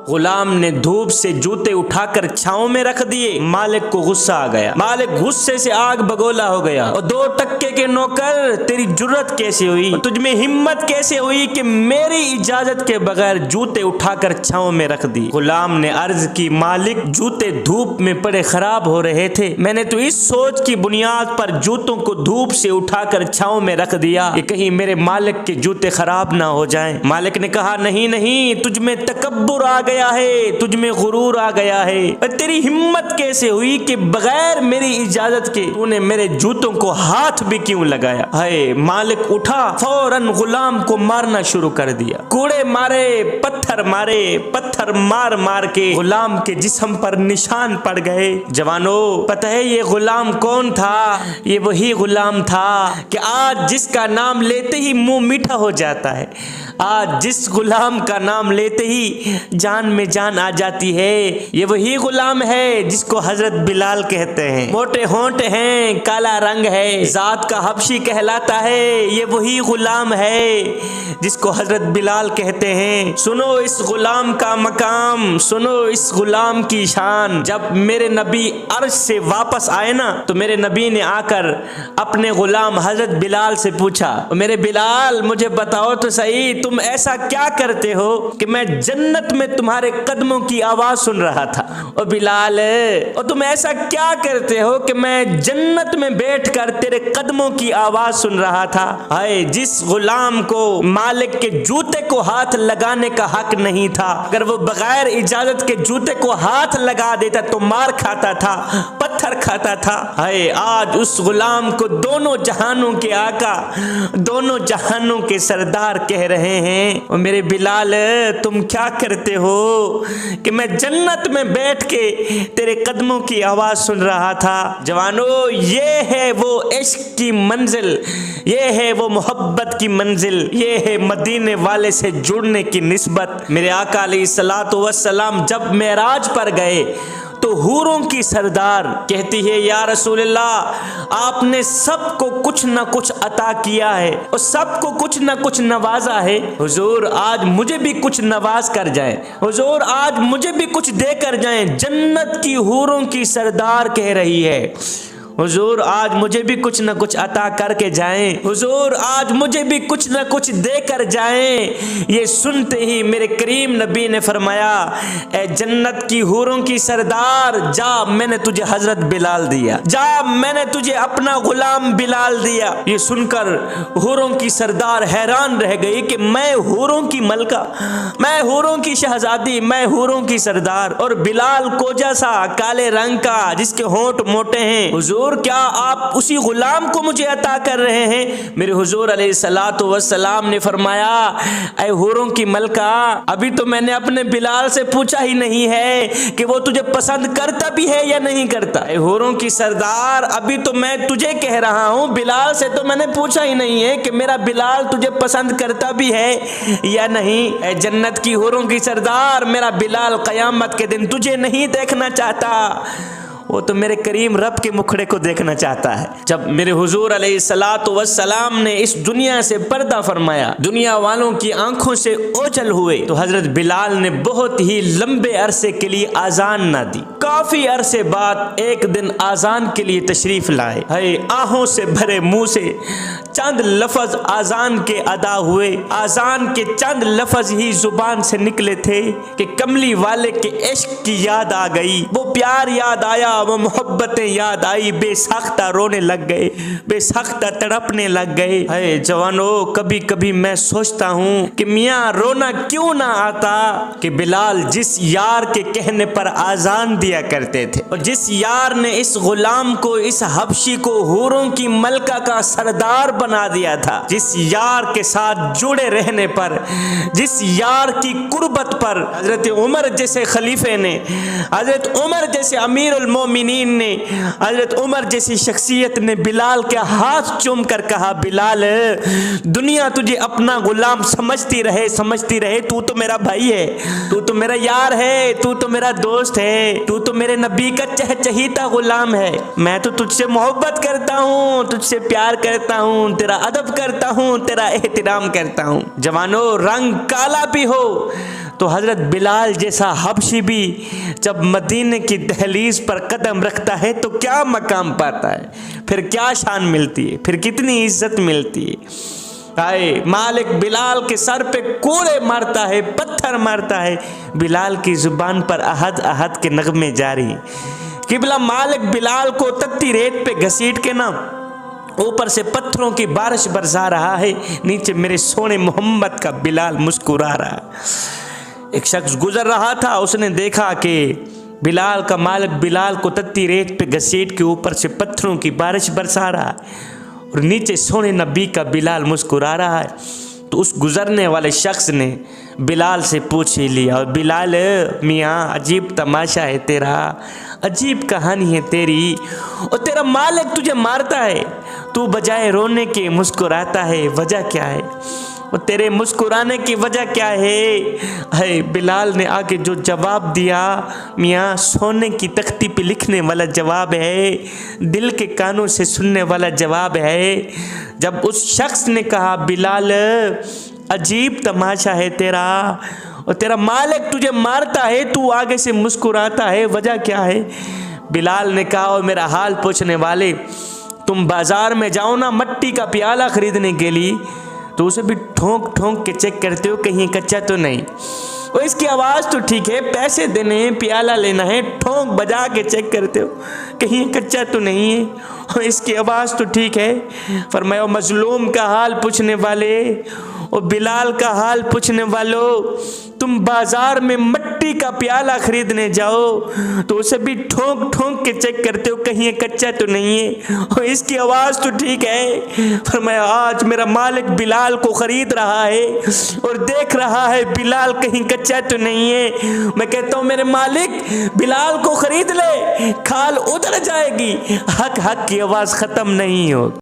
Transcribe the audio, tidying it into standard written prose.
غلام نے دھوپ سے جوتے اٹھا کر چھاؤں میں رکھ دیے۔ مالک کو غصہ آ گیا، مالک غصے سے آگ بگولا ہو گیا۔ اور 2 ٹکے کے نوکر، تیری جرت کیسے ہوئی، تجھ میں ہمت کیسے ہوئی کہ میری اجازت کے بغیر جوتے اٹھا کر چھاؤں میں رکھ دی؟ غلام نے عرض کی، مالک جوتے دھوپ میں پڑے خراب ہو رہے تھے، میں نے تو اس سوچ کی بنیاد پر جوتوں کو دھوپ سے اٹھا کر چھاؤں میں رکھ دیا کہ کہیں میرے مالک کے جوتے خراب نہ ہو جائیں۔ مالک نے کہا، نہیں نہیں، تجھ میں تکبر آ گیا ہے، تجھ میں غرور آ گیا ہے، اور تیری ہمت کیسے ہوئی کہ بغیر میری اجازت کے تو نے میرے جوتوں کو ہاتھ بھی کیوں لگایا؟ ہے مالک اٹھا، فوراً غلام کو مارنا شروع کر دیا۔ کوڑے مارے، پتھر مارے، پتھر مار مار کے غلام کے جسم پر نشان پڑ گئے۔ جوانو، پتہ ہے یہ غلام کون تھا؟ یہ وہی غلام تھا کہ آج جس کا نام لیتے ہی منہ میٹھا ہو جاتا ہے، آج جس غلام کا نام لیتے ہی جان میں جان آ جاتی ہے، یہ وہی غلام ہے جس کو حضرت بلال کہتے ہیں۔ موٹے ہونٹ ہیں، کالا رنگ ہے، ذات کا حبشی کہلاتا ہے، یہ وہی غلام ہے جس کو حضرت بلال کہتے ہیں۔ سنو اس غلام کا مقام، سنو اس غلام کی شان۔ جب میرے نبی عرش سے واپس آئے نا تو میرے نبی نے آ کر اپنے غلام حضرت بلال سے پوچھا، میرے بلال مجھے بتاؤ تو صحیح، تم ایسا کیا کرتے ہو کہ میں جنت میں تمہارے قدموں کی آواز سن رہا تھا؟ اور بلال، اور تم ایسا کیا کرتے ہو کہ میں جنت میں بیٹھ کر تیرے قدموں کی آواز سن رہا تھا؟ ہائے، جس غلام کو مالک کے جوتے کو ہاتھ لگانے کا حق نہیں تھا، اگر وہ بغیر اجازت کے جوتے کو ہاتھ لگا دیتا تو مار کھاتا تھا، پتھر کھاتا تھا۔ ہائے، آج اس غلام کو دونوں جہانوں کے آقا، دونوں جہانوں کے سردار کہہ رہے ہیں، اور میرے بلال تم کیا کرتے ہو کہ میں جنت میں بیٹھ کے تیرے قدموں کی آواز سن رہا تھا؟ جوانو، یہ ہے وہ عشق کی منزل، یہ ہے وہ محبت کی منزل، یہ ہے مدینے والے سے جڑنے کی نسبت۔ میرے آقا علیہ الصلوۃ والسلام جب معراج پر گئے تو حوروں کی سردار کہتی ہے، یا رسول اللہ، آپ نے سب کو کچھ نہ کچھ عطا کیا ہے اور سب کو کچھ نہ کچھ نوازا ہے، حضور آج مجھے بھی کچھ نواز کر جائیں، حضور آج مجھے بھی کچھ دے کر جائیں۔ جنت کی حوروں کی سردار کہہ رہی ہے، حضور آج مجھے بھی کچھ نہ کچھ عطا کر کے جائیں، حضور آج مجھے بھی کچھ نہ کچھ دے کر جائیں۔ یہ سنتے ہی میرے کریم نبی نے فرمایا، اے جنت کی حوروں کی سردار، جا، میں نے تجھے حضرت بلال دیا، جا، میں نے تجھے اپنا غلام بلال دیا۔ یہ سن کر حوروں کی سردار حیران رہ گئی کہ میں حوروں کی ملکہ، میں حوروں کی شہزادی، میں حوروں کی سردار، اور بلال کوجا سا کالے رنگ کا جس کے ہونٹ موٹے ہیں، حضور کیا آپ اسی غلام کو مجھے عطا کر رہے ہیں؟ میرے حضور علیہ الصلوۃ والسلام نے فرمایا، اے حوروں کی ملکہ، ابھی تو میں نے اپنے بلال سے پوچھا ہی نہیں ہے کہ وہ تجھے پسند کرتا بھی ہے یا نہیں کرتا۔ اے حوروں کی سردار، ابھی تو میں تجھے کہہ رہا ہوں، بلال سے تو میں نے پوچھا ہی نہیں ہے کہ میرا بلال تجھے پسند کرتا بھی ہے یا نہیں۔ اے جنت کی حوروں کی سردار، میرا بلال قیامت کے دن تجھے نہیں دیکھنا چاہتا، وہ تو میرے کریم رب کے مکھڑے کو دیکھنا چاہتا ہے۔ جب میرے حضور علیہ الصلوۃ والسلام نے اس دنیا سے پردہ فرمایا، دنیا والوں کی آنکھوں سے اوجھل ہوئے، تو حضرت بلال نے بہت ہی لمبے عرصے کے لیے آذان نہ دی۔ کافی عرصے بعد ایک دن آذان کے لیے تشریف لائے، ہے آہوں سے بھرے منہ سے چند لفظ آذان کے ادا ہوئے۔ آذان کے چند لفظ ہی زبان سے نکلے تھے کہ کملی والے کے عشق کی یاد آ گئی، وہ پیار یاد آیا، وہ محبتیں یاد آئی، بے ساختہ رونے لگ گئے، بے ساختہ تڑپنے لگ گئے۔ اے جوانو، کبھی کبھی میں سوچتا ہوں کہ میاں رونا کیوں نہ آتا کہ بلال جس یار کے کہنے پر آذان دیا کرتے تھے، اور جس یار نے اس غلام کو، اس حبشی کو حوروں کی ملکہ کا سردار بنا دیا تھا، جس یار کے ساتھ جڑے رہنے پر، جس یار کی قربت پر حضرت عمر جیسے خلیفے نے، حضرت عمر جیسے امیر المومنین نے، حضرت عمر جیسی شخصیت نے بلال کے ہاتھ چوم کر کہا، بلال دنیا تجھے اپنا غلام سمجھتی رہے، تو تو میرا بھائی ہے، تو تو میرا یار ہے، تو تو میرا دوست ہے، تو تو میرے نبی کا چہچہیتا غلام ہے، میں تو تجھ سے محبت کرتا ہوں، تجھ سے پیار کرتا ہوں، تیرا ادب کرتا ہوں، تیرا احترام کرتا ہوں۔ جوانو، رنگ کالا بھی ہو، تو حضرت بلال جیسا حبشی بھی جب مدینے کی دہلیز پر قدم رکھتا ہے تو کیا مقام پاتا ہے، پھر کیا شان ملتی ہے، پھر کتنی عزت ملتی ہے۔ مالک بلال کے سر پہ کوڑے مارتا ہے، پتھر مارتا ہے، بلال کی زبان پر احد احد کے نغمے جاری۔ قبلہ مالک بلال کو تتی ریت پہ گھسیٹ کے نا اوپر سے پتھروں کی بارش برسا رہا ہے، نیچے میرے سونے محمد کا بلال مسکرا رہا ہے۔ ایک شخص گزر رہا تھا، اس نے دیکھا کہ بلال کا مالک بلال کو تتی ریت پہ گھسیٹ کے اوپر سے پتھروں کی بارش برسا رہا ہے اور نیچے سونے نبی کا بلال مسکرا رہا ہے۔ تو اس گزرنے والے شخص نے بلال سے پوچھ ہی لیا، اور بلال میاں عجیب تماشا ہے تیرا، عجیب کہانی ہے تیری، اور تیرا مالک تجھے مارتا ہے، تو بجائے رونے کے مسکراتا ہے، وجہ کیا ہے؟ اور تیرے مسکرانے کی وجہ کیا ہے؟ بلال نے آگے جو جواب دیا، میاں سونے کی تختی پہ لکھنے والا جواب ہے، دل کے کانوں سے سننے والا جواب ہے۔ جب اس شخص نے کہا بلال عجیب تماشا ہے تیرا، اور تیرا مالک تجھے مارتا ہے، تو آگے سے مسکراتا ہے، وجہ کیا ہے؟ بلال نے کہا اور میرا حال پوچھنے والے، تم بازار میں جاؤ نا مٹی کا پیالہ خریدنے کے لیے تو اسے بھی ٹھونک ٹھونک کے چیک کرتے ہو کہیں کچا تو نہیں، اور اس کی آواز تو ٹھیک ہے، پیسے دینے ہیں، پیالہ لینا ہے، ٹھونک بجا کے چیک کرتے ہو کہیں کچا تو نہیں ہے، اور اس کی آواز تو ٹھیک ہے۔ فرمایا مظلوم کا حال پوچھنے والے اور بلال کا حال پوچھنے والو، تم بازار میں مٹی کا پیالہ خریدنے جاؤ تو اسے بھی ٹھونک ٹھونک کے چیک کرتے ہو کہیں کچا تو نہیں ہے، اور اس کی آواز تو ٹھیک ہے۔ فرمایا آج میرا مالک بلال کو خرید رہا ہے اور دیکھ رہا ہے بلال کہیں کچا تو نہیں ہے، میں کہتا ہوں میرے مالک بلال کو خرید لے، کھال ادھر جائے گی، حق حق کی آواز ختم نہیں ہوگی۔